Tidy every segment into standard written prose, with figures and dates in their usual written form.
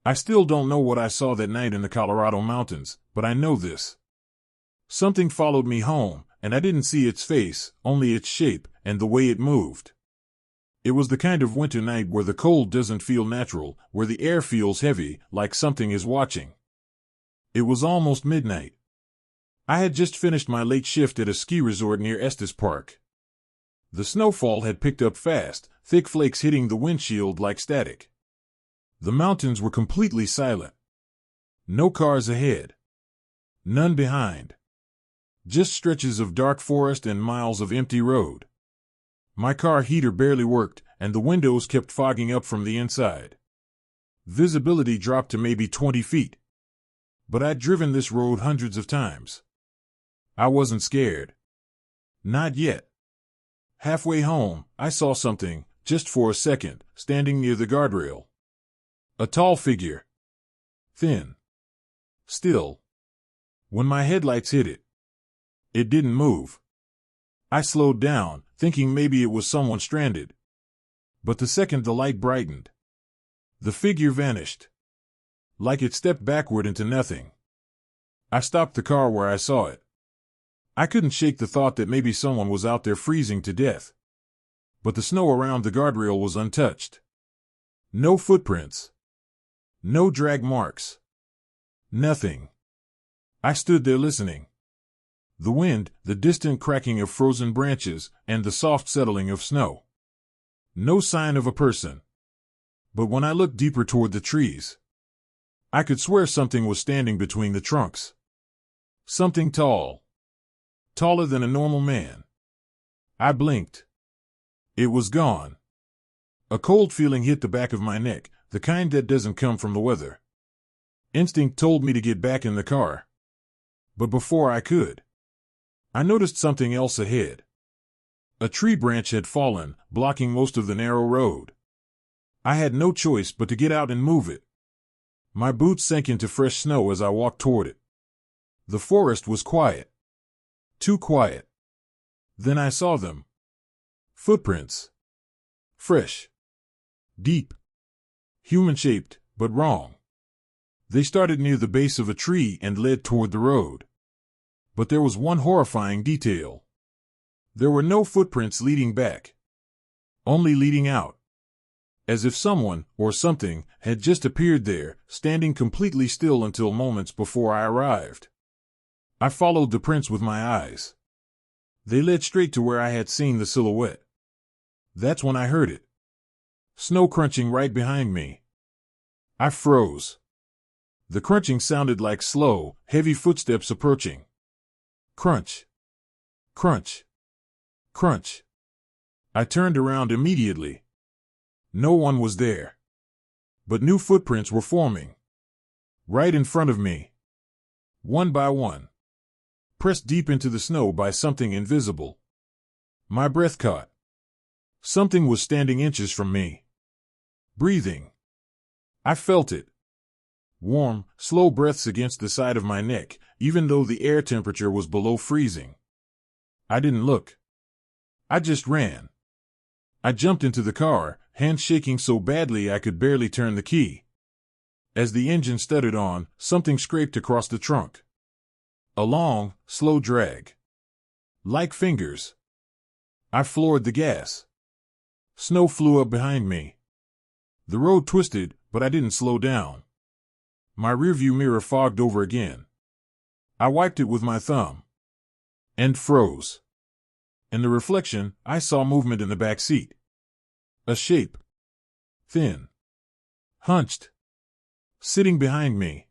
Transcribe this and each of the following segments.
I still don't know what I saw that night in the Colorado mountains, but I know this. Something followed me home, and I didn't see its face, only its shape and the way it moved. It was the kind of winter night where the cold doesn't feel natural, where the air feels heavy, like something is watching. It was almost midnight. I had just finished my late shift at a ski resort near Estes Park. The snowfall had picked up fast, thick flakes hitting the windshield like static. The mountains were completely silent. No cars ahead. None behind. Just stretches of dark forest and miles of empty road. My car heater barely worked, and the windows kept fogging up from the inside. Visibility dropped to maybe 20 feet. But I'd driven this road hundreds of times. I wasn't scared. Not yet. Halfway home, I saw something, just for a second, standing near the guardrail. A tall figure. Thin. Still. When my headlights hit it, it didn't move. I slowed down, thinking maybe it was someone stranded. But the second the light brightened, the figure vanished. Like it stepped backward into nothing. I stopped the car where I saw it. I couldn't shake the thought that maybe someone was out there freezing to death. But the snow around the guardrail was untouched. No footprints. No drag marks. Nothing. I stood there listening. The wind, the distant cracking of frozen branches, and the soft settling of snow. No sign of a person. But when I looked deeper toward the trees, I could swear something was standing between the trunks. Something tall. Taller than a normal man. I blinked. It was gone. A cold feeling hit the back of my neck, the kind that doesn't come from the weather. Instinct told me to get back in the car. But before I could, I noticed something else ahead. A tree branch had fallen, blocking most of the narrow road. I had no choice but to get out and move it. My boots sank into fresh snow as I walked toward it. The forest was quiet. Too quiet. Then I saw them. Footprints. Fresh. Deep. Human-shaped, but wrong. They started near the base of a tree and led toward the road. But there was one horrifying detail. There were no footprints leading back. Only leading out. As if someone, or something, had just appeared there, standing completely still until moments before I arrived. I followed the prints with my eyes. They led straight to where I had seen the silhouette. That's when I heard it. Snow crunching right behind me. I froze. The crunching sounded like slow, heavy footsteps approaching. Crunch. Crunch. Crunch. I turned around immediately. No one was there. But new footprints were forming. Right in front of me. One by one. Pressed deep into the snow by something invisible. My breath caught. Something was standing inches from me. Breathing. I felt it. Warm, slow breaths against the side of my neck, even though the air temperature was below freezing. I didn't look. I just ran. I jumped into the car, hands shaking so badly I could barely turn the key. As the engine stuttered on, something scraped across the trunk. A long, slow drag. Like fingers. I floored the gas. Snow flew up behind me. The road twisted, but I didn't slow down. My rearview mirror fogged over again. I wiped it with my thumb. And froze. In the reflection, I saw movement in the back seat. A shape. Thin. Hunched. Sitting behind me.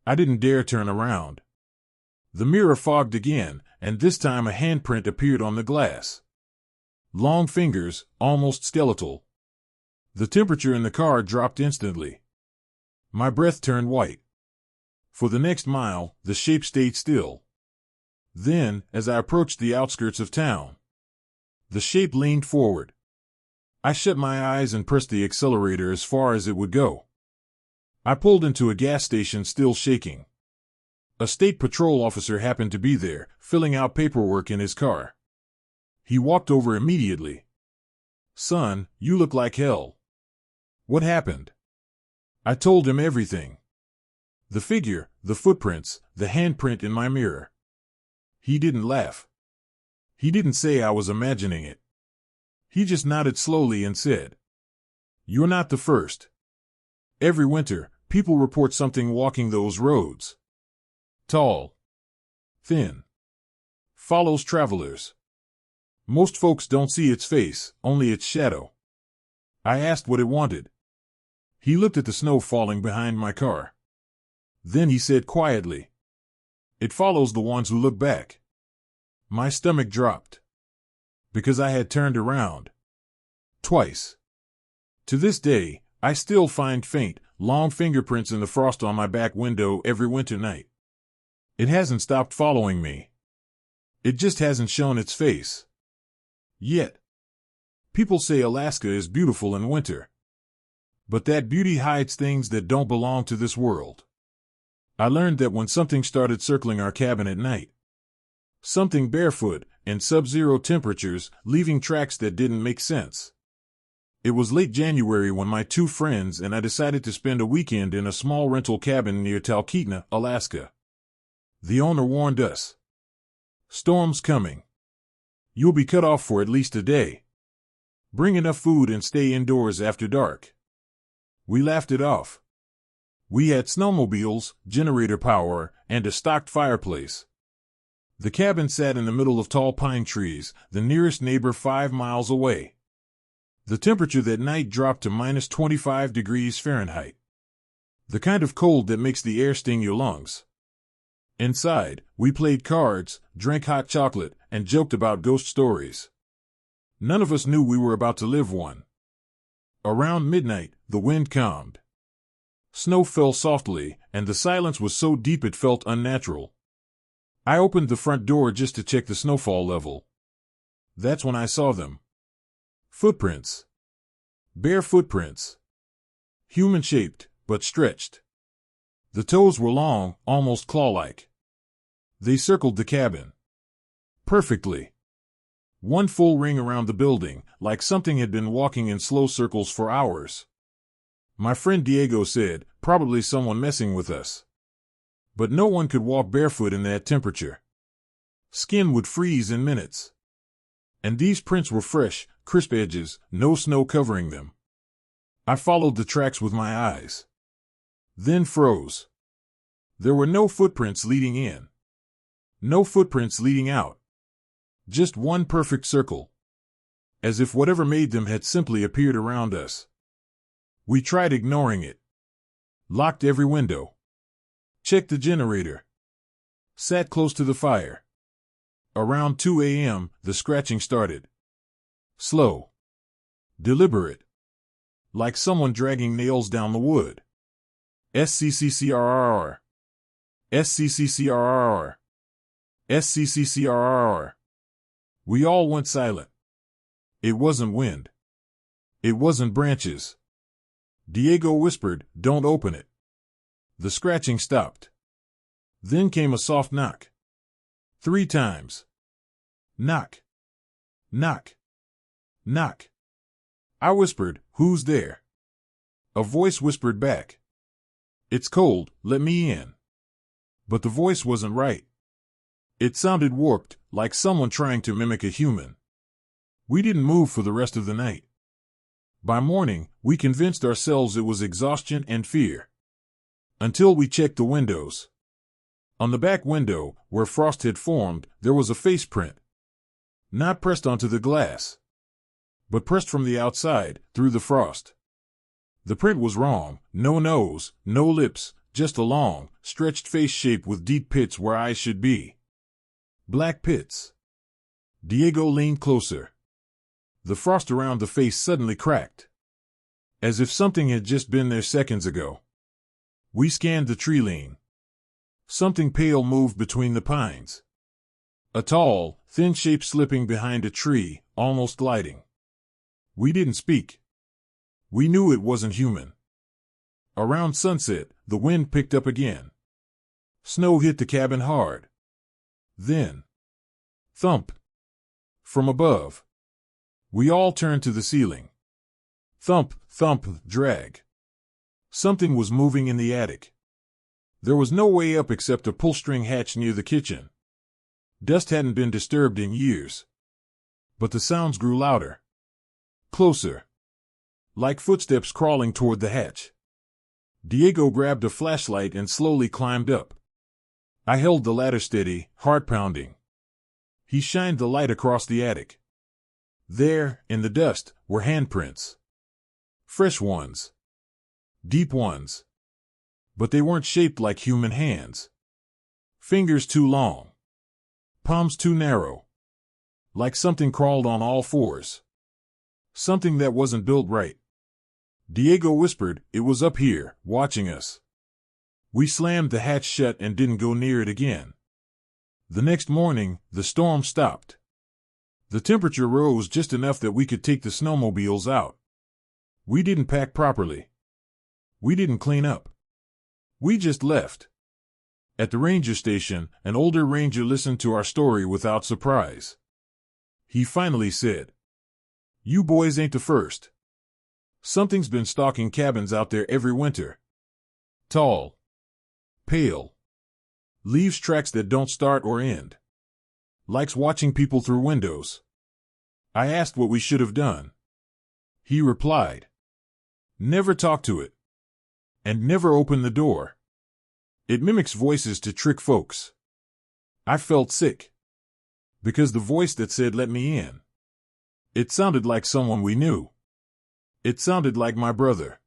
I didn't dare turn around. The mirror fogged again, and this time a handprint appeared on the glass. Long fingers, almost skeletal. The temperature in the car dropped instantly. My breath turned white. For the next mile, the shape stayed still. Then, as I approached the outskirts of town, the shape leaned forward. I shut my eyes and pressed the accelerator as far as it would go. I pulled into a gas station still shaking. A state patrol officer happened to be there, filling out paperwork in his car. He walked over immediately. "Son, you look like hell. What happened?" I told him everything. The figure, the footprints, the handprint in my mirror. He didn't laugh. He didn't say I was imagining it. He just nodded slowly and said, "You're not the first. Every winter, people report something walking those roads. Tall. Thin. Follows travelers. Most folks don't see its face, only its shadow." I asked what it wanted. He looked at the snow falling behind my car. Then he said quietly, "It follows the ones who look back." My stomach dropped. Because I had turned around. Twice. To this day, I still find faint, long fingerprints in the frost on my back window every winter night. It hasn't stopped following me. It just hasn't shown its face. Yet. People say Alaska is beautiful in winter. But that beauty hides things that don't belong to this world. I learned that when something started circling our cabin at night. Something barefoot, in sub-zero temperatures, leaving tracks that didn't make sense. It was late January when my two friends and I decided to spend a weekend in a small rental cabin near Talkeetna, Alaska. The owner warned us. "Storm's coming. You'll be cut off for at least a day. Bring enough food and stay indoors after dark." We laughed it off. We had snowmobiles, generator power, and a stocked fireplace. The cabin sat in the middle of tall pine trees, the nearest neighbor 5 miles away. The temperature that night dropped to minus 25 degrees Fahrenheit. The kind of cold that makes the air sting your lungs. Inside, we played cards, drank hot chocolate, and joked about ghost stories. None of us knew we were about to live one. Around midnight, the wind calmed. Snow fell softly, and the silence was so deep it felt unnatural. I opened the front door just to check the snowfall level. That's when I saw them. Footprints. Bare footprints. Human-shaped, but stretched. The toes were long, almost claw-like. They circled the cabin. Perfectly. One full ring around the building, like something had been walking in slow circles for hours. My friend Diego said, "Probably someone messing with us." But no one could walk barefoot in that temperature. Skin would freeze in minutes. And these prints were fresh, crisp edges, no snow covering them. I followed the tracks with my eyes. Then froze. There were no footprints leading in. No footprints leading out. Just one perfect circle. As if whatever made them had simply appeared around us. We tried ignoring it. Locked every window. Checked the generator. Sat close to the fire. Around 2 a.m., the scratching started. Slow. Deliberate. Like someone dragging nails down the wood. SCCCRRR. SCCCRRR. SCCCRRR. We all went silent. It wasn't wind. It wasn't branches. Diego whispered, "Don't open it." The scratching stopped. Then came a soft knock. 3 times. Knock. Knock. Knock. I whispered, "Who's there?" A voice whispered back, "It's cold, let me in." But the voice wasn't right. It sounded warped, like someone trying to mimic a human. We didn't move for the rest of the night. By morning, we convinced ourselves it was exhaustion and fear. Until we checked the windows. On the back window, where frost had formed, there was a face print. Not pressed onto the glass, but pressed from the outside, through the frost. The print was wrong, no nose, no lips, just a long, stretched face shape with deep pits where eyes should be. Black pits. Diego leaned closer. The frost around the face suddenly cracked. As if something had just been there seconds ago. We scanned the tree line. Something pale moved between the pines. A tall, thin shape slipping behind a tree, almost gliding. We didn't speak. We knew it wasn't human. Around sunset, the wind picked up again. Snow hit the cabin hard. Then, thump. From above. We all turned to the ceiling. Thump, thump, drag. Something was moving in the attic. There was no way up except a pull-string hatch near the kitchen. Dust hadn't been disturbed in years. But the sounds grew louder. Closer. Like footsteps crawling toward the hatch. Diego grabbed a flashlight and slowly climbed up. I held the ladder steady, heart pounding. He shined the light across the attic. There, in the dust, were handprints. Fresh ones. Deep ones. But they weren't shaped like human hands. Fingers too long. Palms too narrow. Like something crawled on all fours. Something that wasn't built right. Diego whispered, "It was up here, watching us." We slammed the hatch shut and didn't go near it again. The next morning, the storm stopped. The temperature rose just enough that we could take the snowmobiles out. We didn't pack properly. We didn't clean up. We just left. At the ranger station, an older ranger listened to our story without surprise. He finally said, "You boys ain't the first. Something's been stalking cabins out there every winter. Tall. Pale. Leaves tracks that don't start or end. Likes watching people through windows." I asked what we should have done. He replied, "Never talk to it. And never open the door. It mimics voices to trick folks." I felt sick. Because the voice that said let me in. It sounded like someone we knew. It sounded like my brother.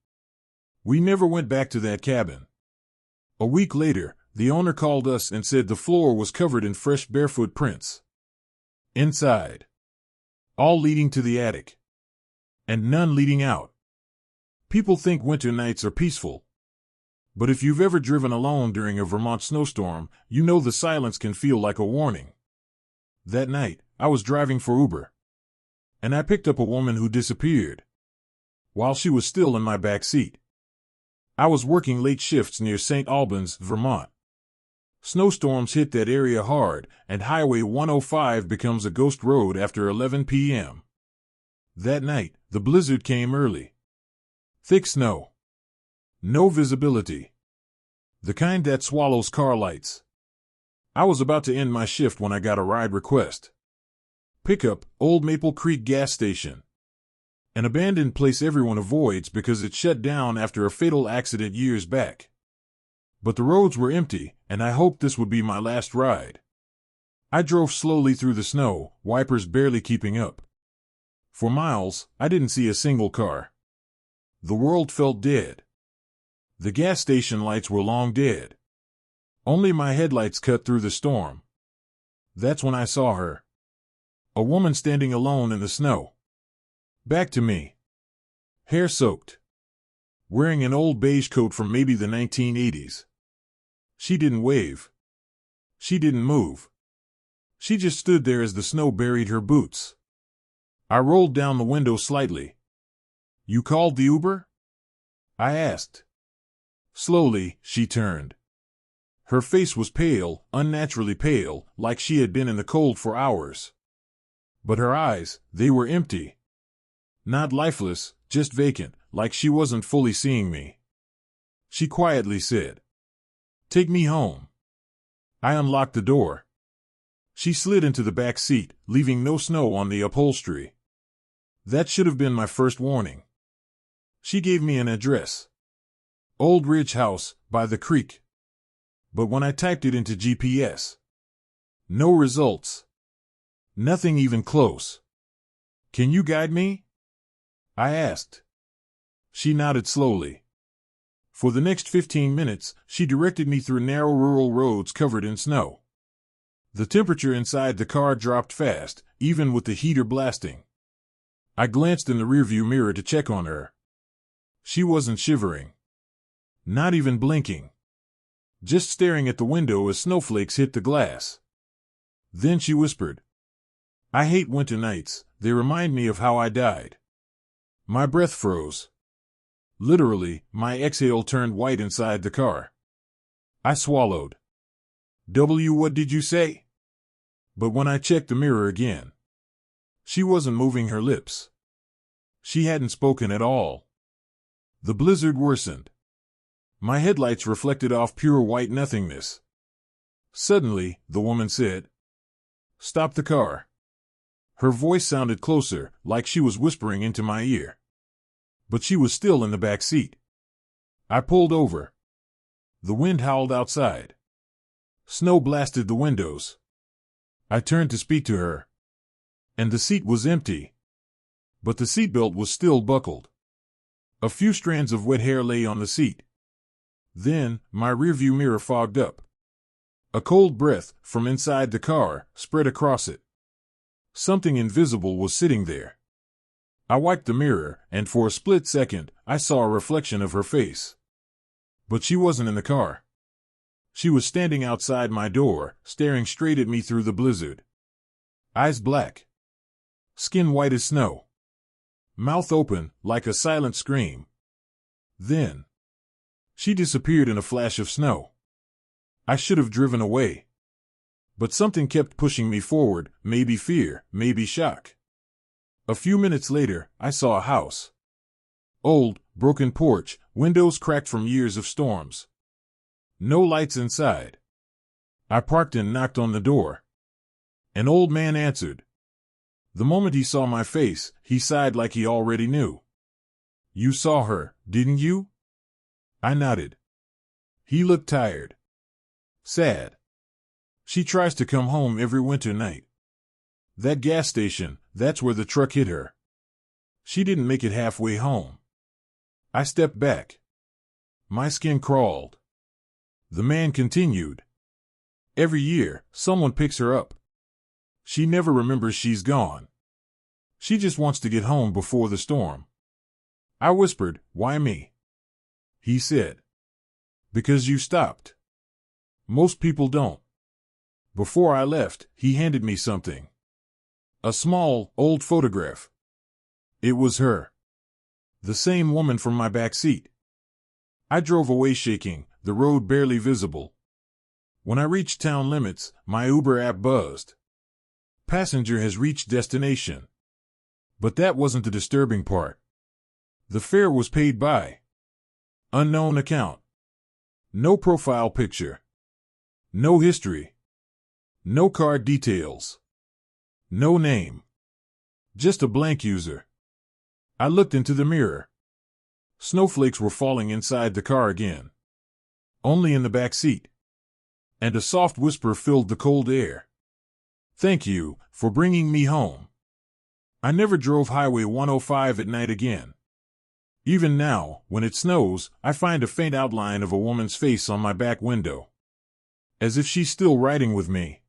We never went back to that cabin. A week later, the owner called us and said the floor was covered in fresh barefoot prints. Inside. All leading to the attic. And none leading out. People think winter nights are peaceful. But if you've ever driven alone during a Vermont snowstorm, you know the silence can feel like a warning. That night, I was driving for Uber. And I picked up a woman who disappeared. While she was still in my back seat. I was working late shifts near St. Albans, Vermont. Snowstorms hit that area hard, and Highway 105 becomes a ghost road after 11 p.m. That night, the blizzard came early. Thick snow. No visibility. The kind that swallows car lights. I was about to end my shift when I got a ride request. Pickup, Old Maple Creek gas station. An abandoned place everyone avoids because it shut down after a fatal accident years back. But the roads were empty, and I hoped this would be my last ride. I drove slowly through the snow, wipers barely keeping up. For miles, I didn't see a single car. The world felt dead. The gas station lights were long dead. Only my headlights cut through the storm. That's when I saw her. A woman standing alone in the snow. Back to me. Hair soaked. Wearing an old beige coat from maybe the 1980s. She didn't wave. She didn't move. She just stood there as the snow buried her boots. I rolled down the window slightly. "You called the Uber?" I asked. Slowly, she turned. Her face was pale, unnaturally pale, like she had been in the cold for hours. But her eyes, they were empty. Not lifeless, just vacant, like she wasn't fully seeing me. She quietly said, "Take me home." I unlocked the door. She slid into the back seat, leaving no snow on the upholstery. That should have been my first warning. She gave me an address. Old Ridge House, by the creek. But when I typed it into GPS, no results. Nothing even close. "Can you guide me?" I asked. She nodded slowly. For the next 15 minutes, she directed me through narrow rural roads covered in snow. The temperature inside the car dropped fast, even with the heater blasting. I glanced in the rearview mirror to check on her. She wasn't shivering. Not even blinking. Just staring at the window as snowflakes hit the glass. Then she whispered, "I hate winter nights, they remind me of how I died." My breath froze. Literally, my exhale turned white inside the car. I swallowed. What did you say?" But when I checked the mirror again, she wasn't moving her lips. She hadn't spoken at all. The blizzard worsened. My headlights reflected off pure white nothingness. Suddenly, the woman said, "Stop the car." Her voice sounded closer, like she was whispering into my ear. But she was still in the back seat. I pulled over. The wind howled outside. Snow blasted the windows. I turned to speak to her. And the seat was empty. But the seatbelt was still buckled. A few strands of wet hair lay on the seat. Then, my rearview mirror fogged up. A cold breath, from inside the car, spread across it. Something invisible was sitting there. I wiped the mirror, and for a split second, I saw a reflection of her face. But she wasn't in the car. She was standing outside my door, staring straight at me through the blizzard. Eyes black. Skin white as snow. Mouth open, like a silent scream. Then, she disappeared in a flash of snow. I should have driven away. But something kept pushing me forward, maybe fear, maybe shock. A few minutes later, I saw a house. Old, broken porch, windows cracked from years of storms. No lights inside. I parked and knocked on the door. An old man answered. The moment he saw my face, he sighed like he already knew. "You saw her, didn't you?" I nodded. He looked tired. Sad. "She tries to come home every winter night. That gas station, that's where the truck hit her. She didn't make it halfway home." I stepped back. My skin crawled. The man continued. "Every year, someone picks her up. She never remembers she's gone. She just wants to get home before the storm." I whispered, "Why me?" He said, "Because you stopped. Most people don't." Before I left, he handed me something. A small, old photograph. It was her. The same woman from my back seat. I drove away shaking, the road barely visible. When I reached town limits, my Uber app buzzed. Passenger has reached destination. But that wasn't the disturbing part. The fare was paid by unknown account. No profile picture. No history. No card details. No name. Just a blank user. I looked into the mirror. Snowflakes were falling inside the car again. Only in the back seat. And a soft whisper filled the cold air. "Thank you for bringing me home." I never drove Highway 105 at night again. Even now, when it snows, I find a faint outline of a woman's face on my back window. As if she's still riding with me.